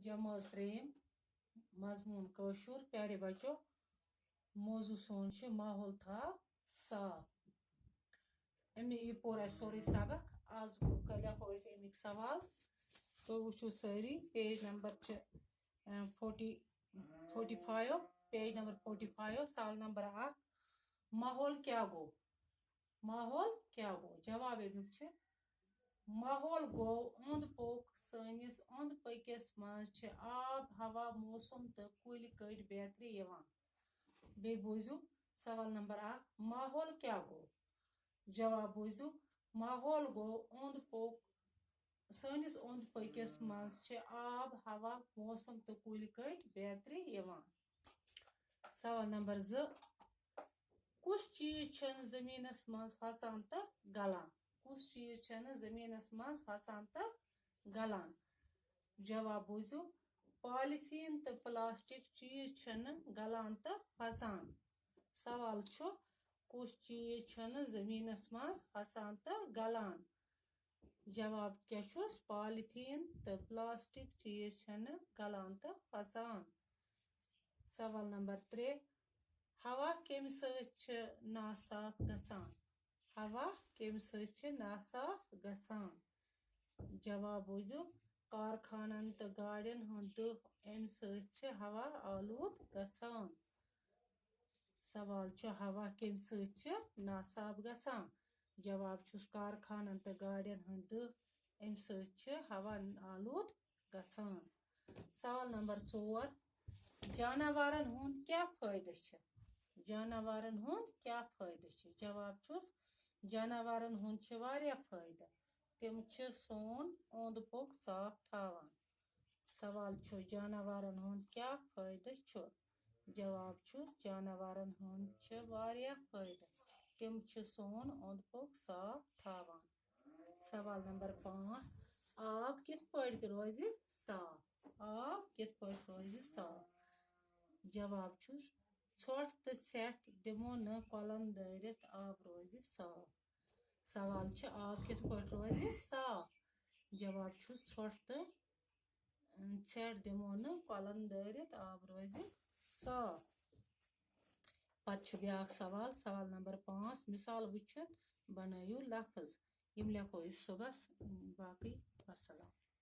जमात त्रेम मजमून कशुर प्यारे बच्चों मौजू सोन माहौल था साफ अमे यह पोर सोरे सबक आज लिखो अमिक सवाल तो वो सारी पेज नंबर 45 पेज नंबर 45 सवाल नंबर 1 माहौल क्या गो जवाब अमुक माहौल गो ओंद पोक सनिस ओंद पकिस मज आब हवा मौसम तो कुल कट बेहतरी बे बोजू सवाल नंबर 1 माहौल क्या गो जवाब बोजू माहौल गो ओंद पोक सनिस ओंद पकिस मज आब हवा मौसम तो कुल कट बेहतरी सवाल नंबर 2 कुछ चीज छन जमीनस मज फसान तो गलान कुछ चीज छन जमीनस मज फसान तो गलान जवाब बोजू पॉलीथीन तो प्लास्टिक चीज छन गलान तो फसान सवाल कुछ चीज छन जमीनस मज फसान तो गलान जवाब क्या पॉलीथीन तो प्लास्टिक चीज छन गलान तो फसान सवाल नंबर 3 हवा कम नासाफ गसान हवा कम नासाफ गसान जवाब बोजू कारखानन तो गाड़ियन हंद अम हवा आलूद गसान सवाल हवा कम नासाफ गसान जवाब कारखानन तो गाड़ियन हंद अम हवा आलूद गसान सवाल नंबर 4 जानवरन हुंद क्या फायदा जानवरन हुंद क्या फायदा जवाब जानवरन हुंद वारिया फायदा तिम सोन ओंद पोक साफ थावान सवाल जानवरन हुंद क्या फायदा जवाब जानवरन हुंद वारिया फायदा तिम सोन ओंद पोक साफ थावान सवाल नंबर 5 आब कित पट रोज साफ जवाब ोट तो सेठ दिमो न कलन दारित आब रोज साफ सवाल आब कित पट रोज साफ जवाब ोट तो सेठ दिमो न कलन दारित आब रोज साफ पत ब्याक सवाल नंबर 5 मिसाल वुचित बनायु लफ्ज यम लिखो सुबह बाकी वसलाम।